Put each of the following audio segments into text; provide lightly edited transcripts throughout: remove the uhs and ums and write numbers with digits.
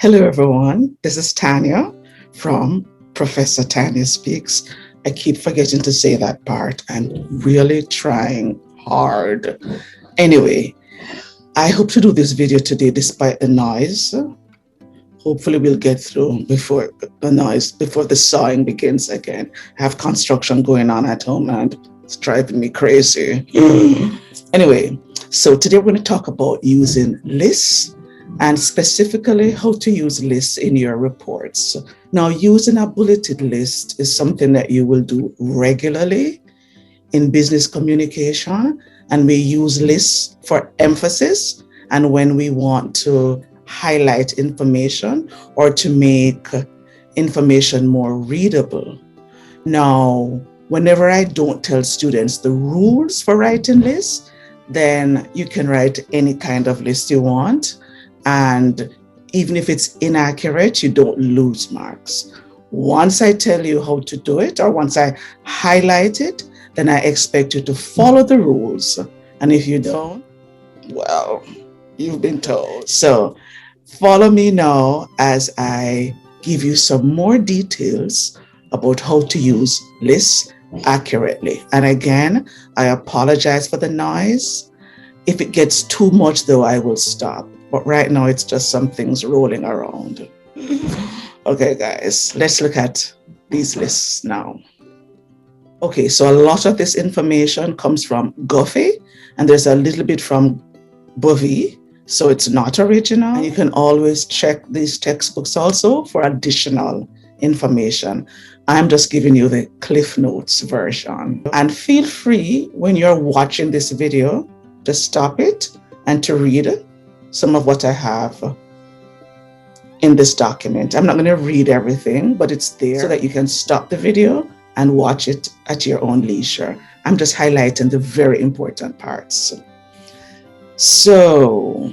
Hello, everyone. This is Tanya from Professor Tanya Speaks. I keep forgetting to say that part. I'm really trying hard. Anyway, I hope to do this video today despite the noise. Hopefully we'll get through before the sawing begins again. I have construction going on at home and it's driving me crazy. Anyway, so today we're going to talk about using lists and specifically how to use lists in your reports. Now, using a bulleted list is something that you will do regularly in business communication, and we use lists for emphasis and when we want to highlight information or to make information more readable. Now, whenever I don't tell students the rules for writing lists, then you can write any kind of list you want. And even if it's inaccurate, you don't lose marks. Once I tell you how to do it, or once I highlight it, then I expect you to follow the rules. And if you don't, well, you've been told. So follow me now as I give you some more details about how to use lists accurately. And again, I apologize for the noise. If it gets too much, though, I will stop. But right now, it's just some things rolling around. Okay, guys, let's look at these lists now. Okay, so a lot of this information comes from Guffey, and there's a little bit from Bovee, so it's not original. And you can always check these textbooks also for additional information. I'm just giving you the Cliff Notes version. And feel free, when you're watching this video, to stop it and to read some of what I have in this document. I'm not going to read everything, but it's there so that you can stop the video and watch it at your own leisure. I'm just highlighting the very important parts. So,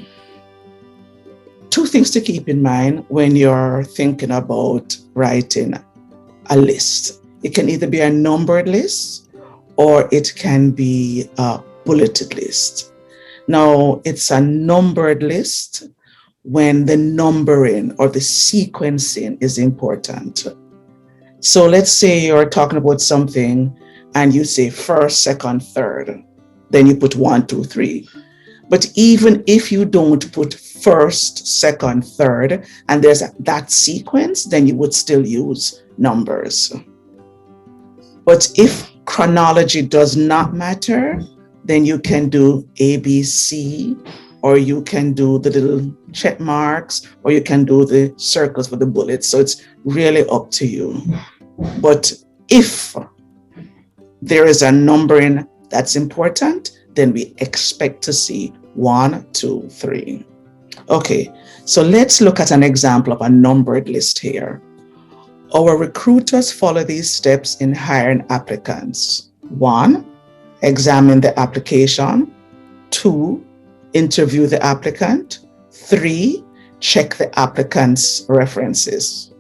two things to keep in mind when you're thinking about writing a list. It can either be a numbered list or it can be a bulleted list. Now, it's a numbered list when the numbering or the sequencing is important. So let's say you're talking about something and you say first, second, third, then you put 1, 2, 3. But even if you don't put first, second, third, and there's that sequence, then you would still use numbers. But if chronology does not matter, then you can do A, B, C, or you can do the little check marks, or you can do the circles for the bullets. So it's really up to you. But if there is a numbering that's important, then we expect to see 1, 2, 3. Okay, so let's look at an example of a numbered list here. Our recruiters follow these steps in hiring applicants. 1, examine the application. 2, interview the applicant. 3, check the applicant's references.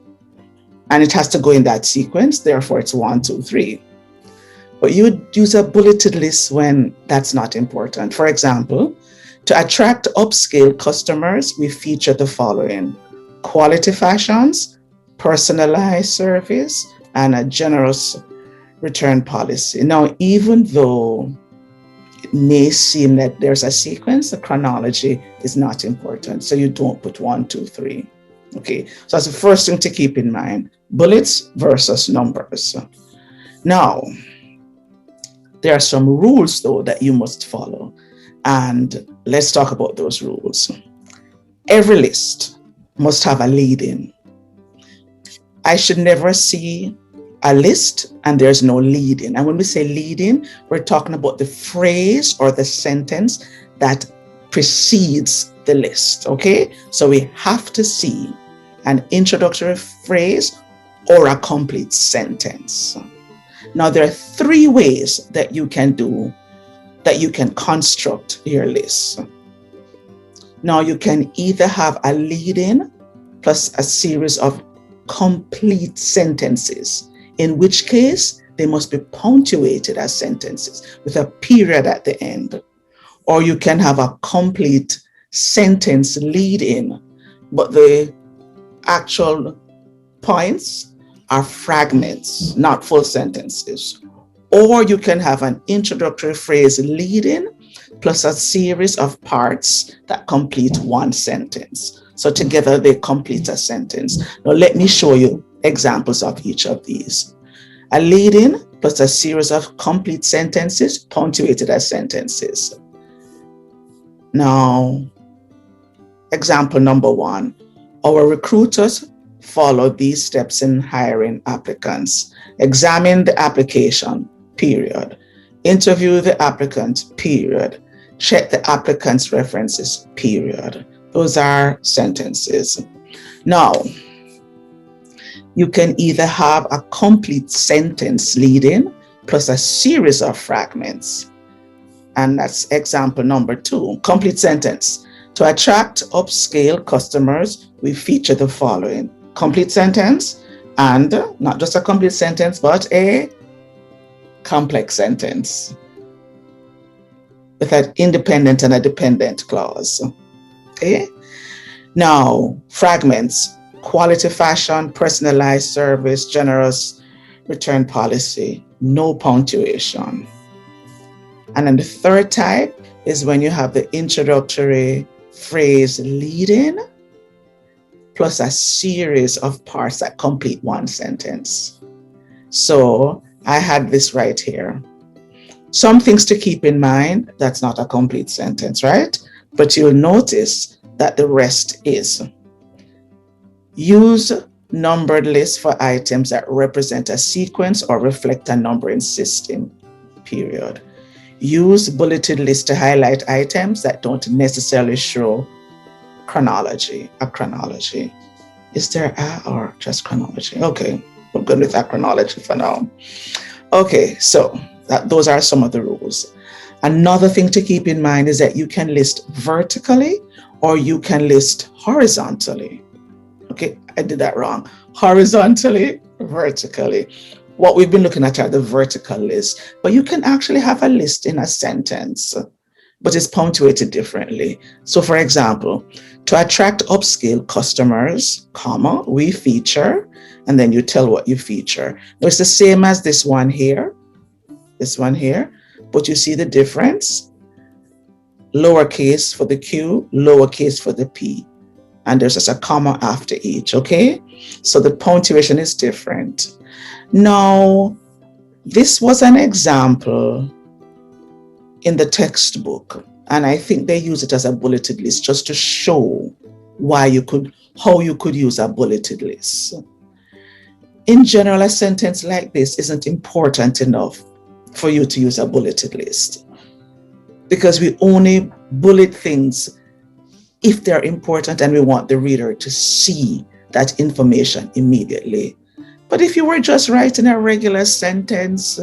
And it has to go in that sequence, therefore it's 1, 2, 3. But you would use a bulleted list when that's not important. For example, to attract upscale customers, we feature the following: quality fashions, personalized service, and a generous return policy. Now, even though it may seem that there's a sequence, the chronology is not important. So you don't put 1, 2, 3. Okay, so that's the first thing to keep in mind: bullets versus numbers. Now, there are some rules, though, that you must follow. And let's talk about those rules. Every list must have a lead-in. I should never see a list and there's no lead-in. And when we say lead-in, we're talking about the phrase or the sentence that precedes the list, okay? So we have to see an introductory phrase or a complete sentence. Now, there are 3 ways that you can construct your list. Now, you can either have a lead-in plus a series of complete sentences, in which case they must be punctuated as sentences with a period at the end. Or you can have a complete sentence lead-in, but the actual points are fragments, not full sentences. Or you can have an introductory phrase leading plus a series of parts that complete one sentence. So together they complete a sentence. Now let me show you examples of each of these. A lead-in plus a series of complete sentences punctuated as sentences. Now, example number 1. Our recruiters follow these steps in hiring applicants. Examine the application, period. Interview the applicant, period. Check the applicant's references, period. Those are sentences. Now, you can either have a complete sentence leading plus a series of fragments. And that's example number 2, complete sentence. To attract upscale customers, we feature the following. Complete sentence, and not just a complete sentence, but a complex sentence with an independent and a dependent clause. Okay? Now, fragments, quality fashion, personalized service, generous return policy, no punctuation. And then the third type is when you have the introductory phrase leading plus a series of parts that complete one sentence. So I had this right here. Some things to keep in mind, that's not a complete sentence, right? But you'll notice that the rest is. Use numbered lists for items that represent a sequence or reflect a numbering system, period. Use bulleted lists to highlight items that don't necessarily show chronology, a chronology. Is there a or just chronology? Okay, we're good with that chronology for now. Okay, so those are some of the rules. Another thing to keep in mind is that you can list vertically or you can list horizontally. Okay, I did that wrong. Horizontally, vertically. What we've been looking at are the vertical list, but you can actually have a list in a sentence, but it's punctuated differently. So for example, to attract upscale customers, comma, we feature, and then you tell what you feature. Now it's the same as this one here, but you see the difference? Lowercase for the Q, lowercase for the P. And there's just a comma after each, okay? So the punctuation is different. Now, this was an example in the textbook, and I think they use it as a bulleted list just to show how you could use a bulleted list. In general, a sentence like this isn't important enough for you to use a bulleted list because we only bullet things if they're important and we want the reader to see that information immediately. But if you were just writing a regular sentence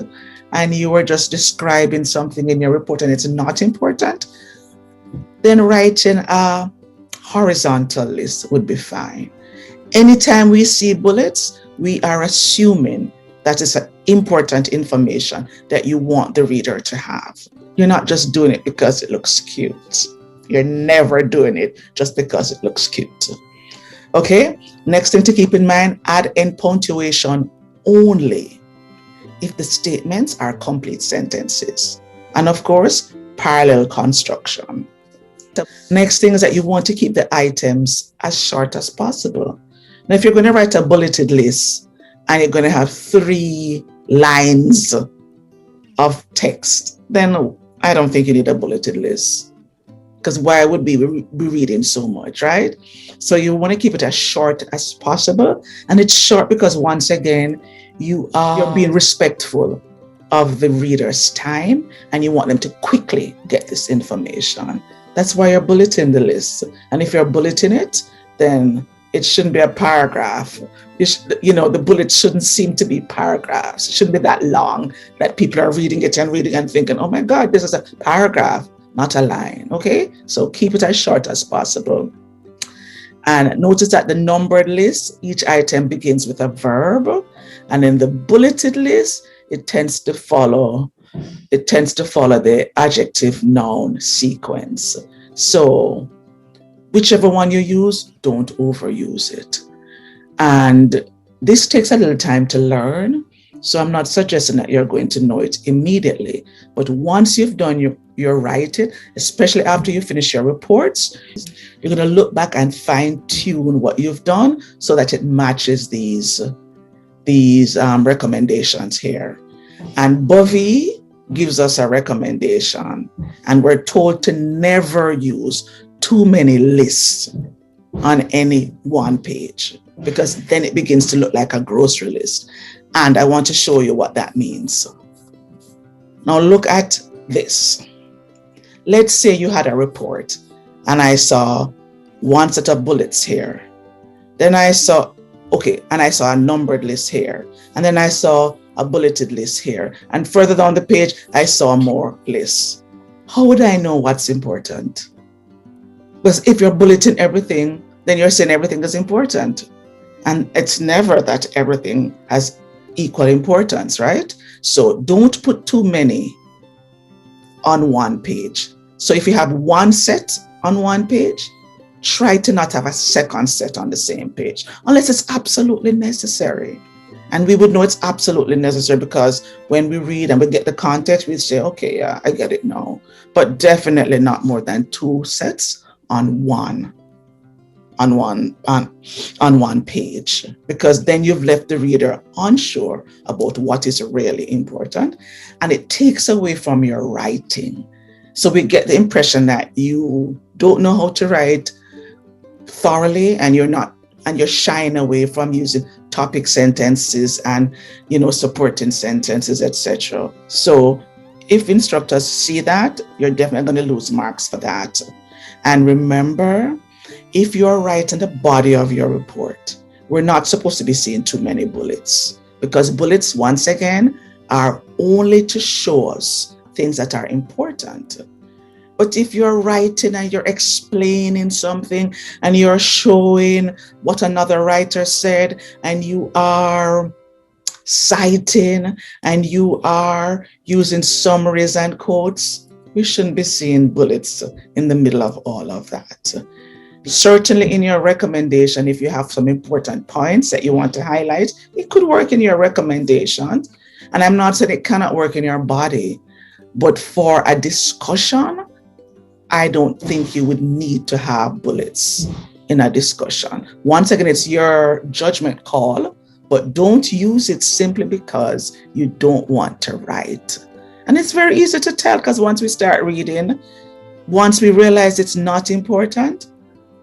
and you were just describing something in your report and it's not important, then writing a horizontal list would be fine. Anytime we see bullets, we are assuming that it's important information that you want the reader to have. You're not just doing it because it looks cute. You're never doing it just because it looks cute. Okay, next thing to keep in mind, add in punctuation only if the statements are complete sentences. And of course, parallel construction. The next thing is that you want to keep the items as short as possible. Now, if you're going to write a bulleted list and you're going to have 3 lines of text, then I don't think you need a bulleted list. Because why would we be reading so much, right? So you want to keep it as short as possible. And it's short because, once again, you're being respectful of the reader's time and you want them to quickly get this information. That's why you're bulleting the list. And if you're bulleting it, then it shouldn't be a paragraph. The bullets shouldn't seem to be paragraphs. It shouldn't be that long that people are reading it and thinking, oh my God, this is a paragraph, not a line, okay? So keep it as short as possible. And notice that the numbered list, each item begins with a verb. And in the bulleted list, it tends to follow the adjective noun sequence. So whichever one you use, don't overuse it. And this takes a little time to learn. So I'm not suggesting that you're going to know it immediately. But once you've done your writing, especially after you finish your reports, you're going to look back and fine tune what you've done so that it matches these recommendations here. And Bovee gives us a recommendation, and we're told to never use too many lists on any one page, because then it begins to look like a grocery list. And I want to show you what that means. Now look at this. Let's say you had a report and I saw one set of bullets here. Then I saw a numbered list here. And then I saw a bulleted list here. And further down the page, I saw more lists. How would I know what's important? Because if you're bulleting everything, then you're saying everything is important. And it's never that everything has equal importance, right? So don't put too many on one page. So if you have one set on one page, try to not have a second set on the same page, unless it's absolutely necessary. And we would know it's absolutely necessary because when we read and we get the context, we say, okay, yeah, I get it now. But definitely not more than two sets on one page, because then you've left the reader unsure about what is really important, and it takes away from your writing. So we get the impression that you don't know how to write thoroughly, and you're shying away from using topic sentences and supporting sentences, etc. So if instructors see that, you're definitely going to lose marks for that. And remember, if you're writing the body of your report, we're not supposed to be seeing too many bullets, because bullets, once again, are only to show us things that are important. But if you're writing and you're explaining something and you're showing what another writer said, and you are citing and you are using summaries and quotes, we shouldn't be seeing bullets in the middle of all of that. Certainly in your recommendation, if you have some important points that you want to highlight, it could work in your recommendation. And I'm not saying it cannot work in your body, but for a discussion, I don't think you would need to have bullets in a discussion. Once again, it's your judgment call, but don't use it simply because you don't want to write. And it's very easy to tell, because once we start reading, once we realize it's not important,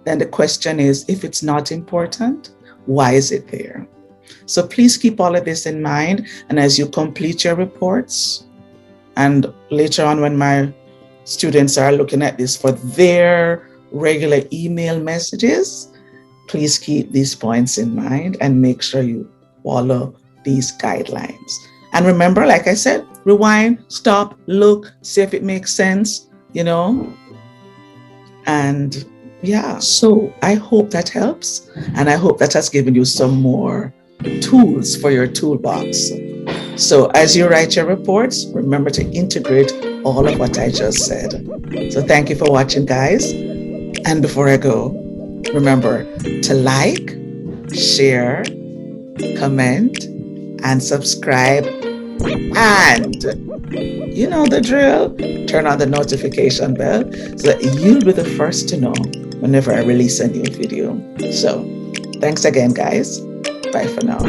then the question is, if it's not important, why is it there? So please keep all of this in mind. And as you complete your reports, and later on when my students are looking at this for their regular email messages, please keep these points in mind and make sure you follow these guidelines. And remember, like I said, rewind, stop, look, see if it makes sense, and yeah, so I hope that helps. And I hope that has given you some more tools for your toolbox. So as you write your reports, remember to integrate all of what I just said. So thank you for watching, guys. And before I go, remember to like, share, comment, and subscribe. And you know the drill, turn on the notification bell so that you'll be the first to know whenever I release a new video. So thanks again, guys. Bye for now.